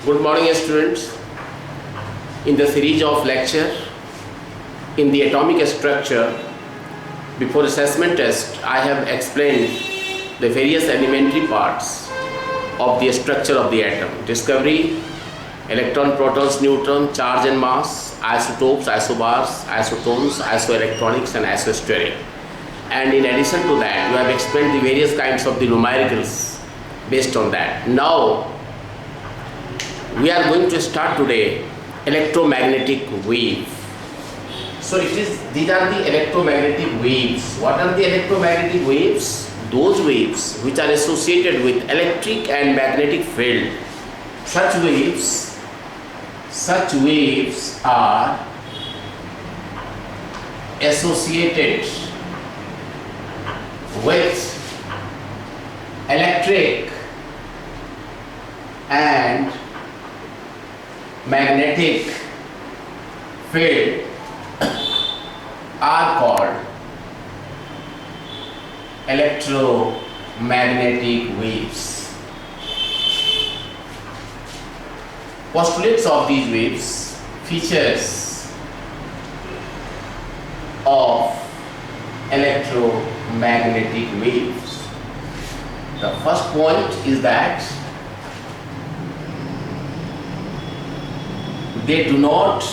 Good morning, students. In the series of lecture in the atomic structure, before assessment test, I have explained the various elementary parts of the structure of the atom. Discovery, electron, protons, neutron, charge and mass, isotopes, isobars, isotones, isoelectronics and isosteric. And in addition to that, you have explained the various kinds of the numericals based on that. Now, we are going to start today electromagnetic wave. So these are the electromagnetic waves. What are the electromagnetic waves? Those waves which are associated with electric and magnetic field. Such waves are associated with electric and magnetic field are called electromagnetic waves. Postulates of these waves, features of electromagnetic waves. The first point is that they do not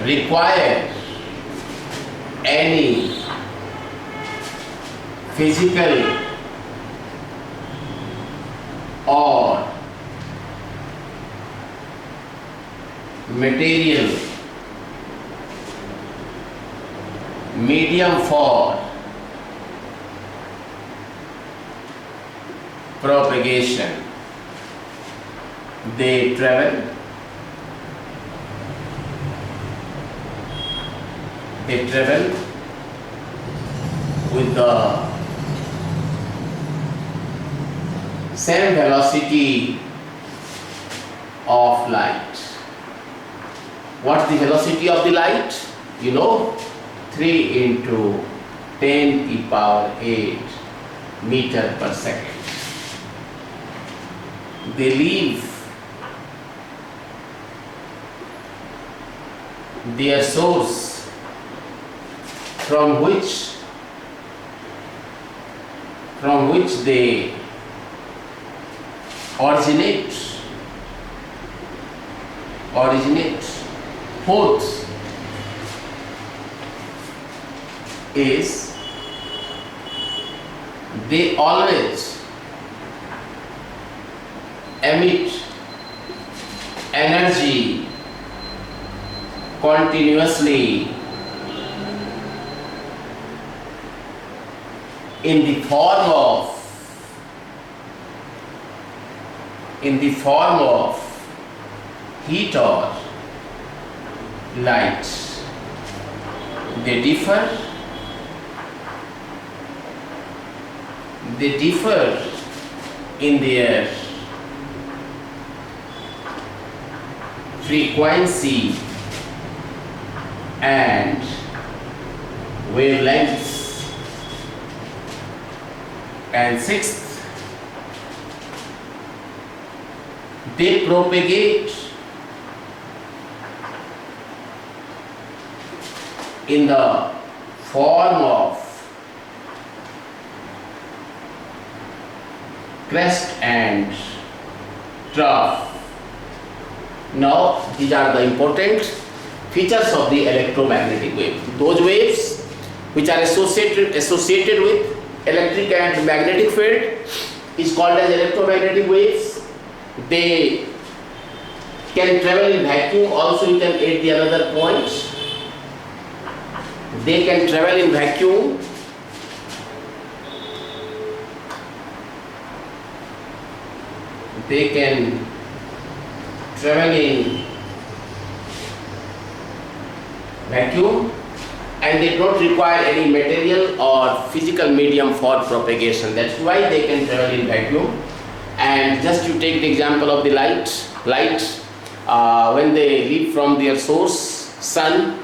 require any physical or material medium for propagation. They travel with the same velocity of light. What's the velocity of the light? 3 into 10 to the power 8 meter per second. They leave their source from which they originate. Fourth is they always emit energy continuously in the form of heat or light. They differ in their frequency and wavelengths. And sixth, they propagate in the form of crest and trough. Now, these are the important features of the electromagnetic wave. Those waves which are associated with electric and magnetic field is called as electromagnetic waves. They can travel in vacuum. Also, you can add the another point. They can travel in vacuum. They can travel in vacuum and they don't require any material or physical medium for propagation. That's why they can travel in vacuum. And just you take the example of the light, when they leave from their source, sun,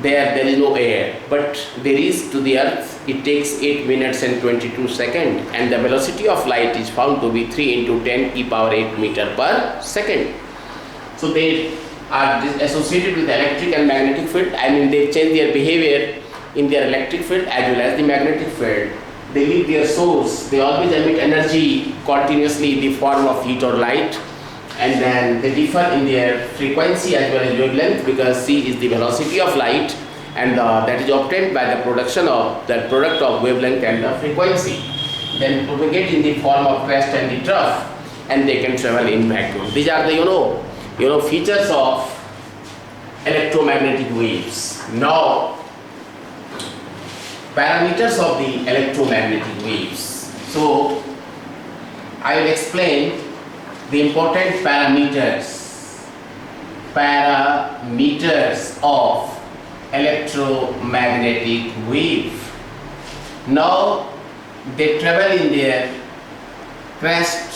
there is no air, but they reach to the earth it takes 8 minutes and 22 seconds, and the velocity of light is found to be 3 into 10 e power 8 meter per second. So they are associated with electric and magnetic field. I mean, they change their behavior in their electric field as well as the magnetic field. They leave their source. They always emit energy continuously in the form of heat or light, and then they differ in their frequency as well as wavelength, because c is the velocity of light, and that is obtained by the production of that product of wavelength and the frequency. Then propagate in the form of crest and the trough, and they can travel in vacuum. These are the features of electromagnetic waves. Now, parameters of the electromagnetic waves. So I will explain the important parameters of electromagnetic wave. Now they travel in their crest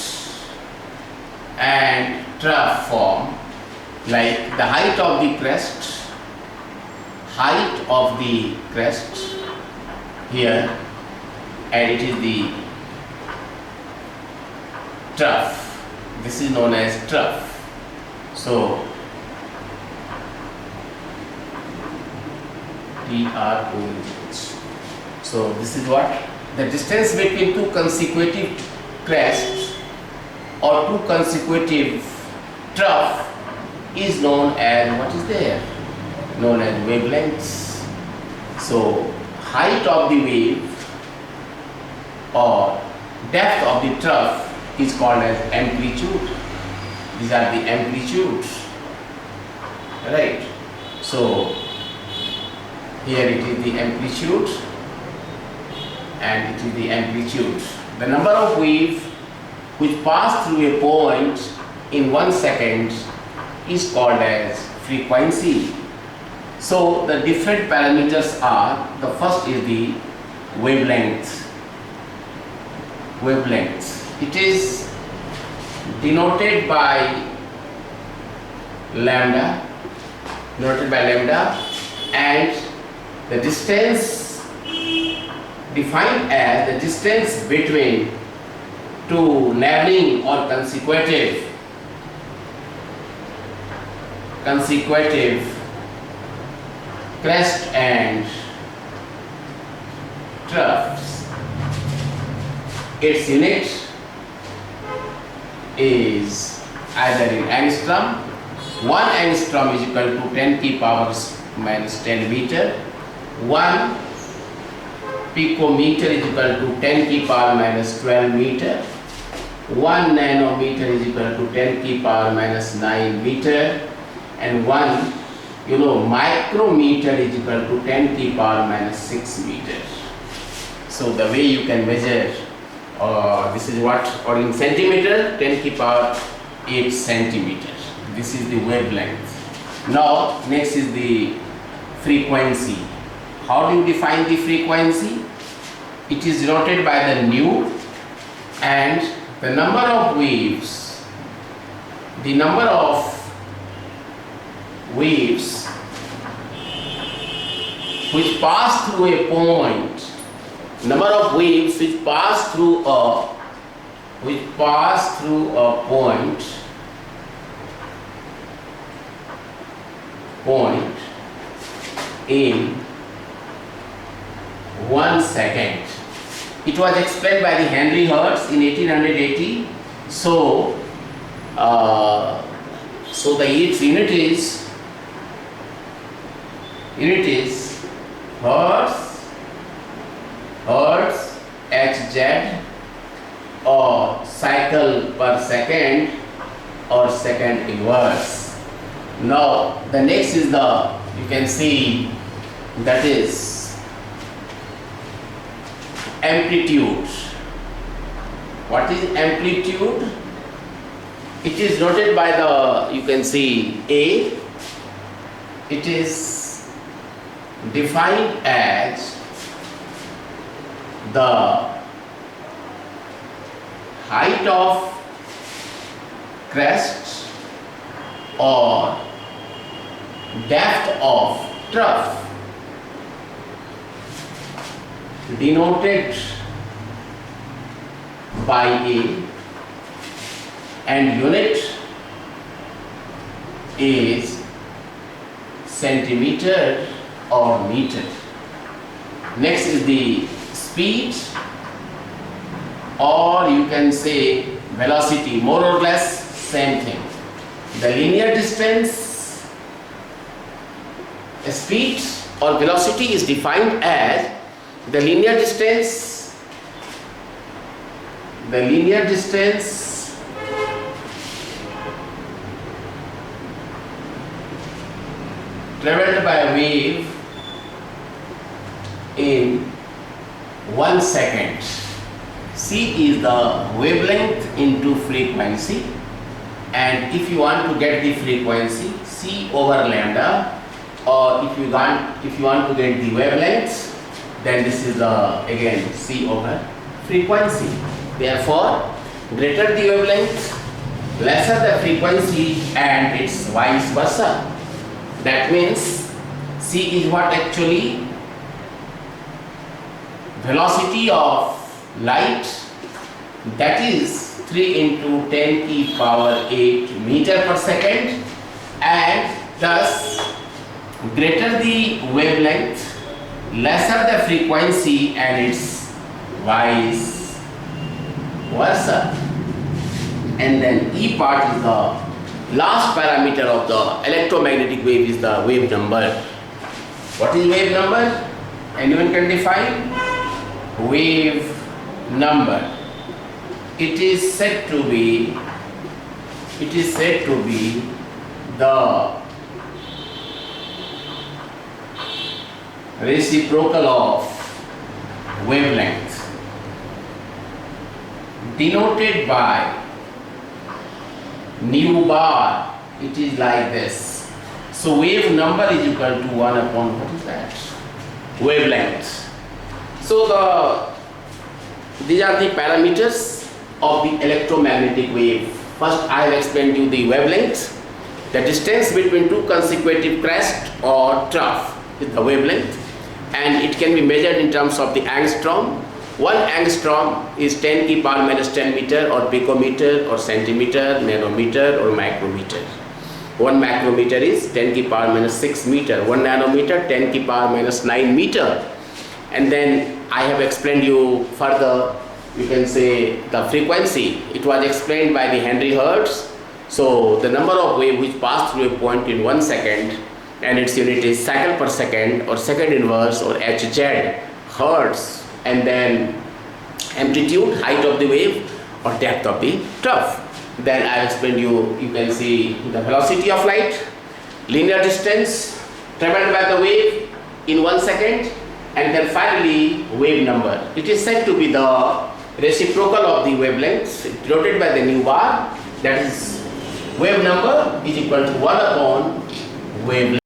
and trough form, like the height of the crest here, and it is the trough. This is known as trough. So TROH. So this is what the distance between two consecutive crests or two consecutive trough is known as known as wavelengths. So height of the wave or depth of the trough is called as amplitude. These are the amplitudes, right? So here it is the amplitude, and it is the amplitude. The number of waves which pass through a point in 1 second is called as frequency. So the different parameters are, the first is the wavelength. It is denoted by lambda, and the distance defined as the distance between two neighboring or consecutive crest and troughs. Its unit is either in angstrom. 1 angstrom is equal to 10 p power minus 10 meter. 1 picometer is equal to 10 p power minus 12 meter. 1 nanometer is equal to 10 p power minus 9 meter, and 1 micrometer is equal to 10 p power minus 6 meter. So the way you can measure, this is what, or in centimeter, 10 p power 8 centimeter. This is the wavelength. Now next is the frequency. How do you define the frequency? It is denoted by the nu, and the number of waves which pass through a point, point in 1 second. It was explained by the Henry Hertz in 1880. So the its unit is Hertz Hz, or cycle per second, or second inverse. Now the next is you can see, that is amplitude. What is amplitude? It is noted by you can see A. It is defined as the height of crest or depth of trough. denoted by A, and unit is centimeter or meter. Next is the speed, or you can say velocity, more or less same thing. The linear distance, speed or velocity is defined as the linear distance traveled by a wave in 1 second. C is the wavelength into frequency, and if you want to get the frequency, C over lambda, or if you want to get the wavelength, then this is again C over frequency. Therefore, greater the wavelength, lesser the frequency, and it's vice versa. That means C is what actually velocity of light, that is 3 into 10 e power 8 meter per second, and thus greater the wavelength, lesser the frequency, and it's vice versa. And then E part is the last parameter of the electromagnetic wave, is the wave number. What is wave number? Anyone can define? Wave number. It is said to be the reciprocal of wavelength, denoted by nu bar. It is like this. So wave number is equal to 1 upon, what is that? Wavelength. So these are the parameters of the electromagnetic wave. First, I have explained you the wavelength. The distance between two consecutive crests or trough is the wavelength, and it can be measured in terms of the angstrom. 1 angstrom is 10 e power minus 10 meter, or picometer, or centimeter, nanometer, or micrometer. 1 micrometer is 10 e power minus 6 meter. 1 nanometer, 10 e power minus 9 meter. And then I have explained you further, you can say the frequency. It was explained by the Henry Hertz. So the number of wave which pass through a point in 1 second, and its unit is cycle per second, or second inverse, or Hz, Hertz. And then amplitude, height of the wave, or depth of the trough. Then I explained you can see the velocity of light, linear distance traveled by the wave in 1 second, and then finally wave number. It is said to be the reciprocal of the wavelengths denoted by the nu bar, that is wave number is equal to 1 upon wavelength.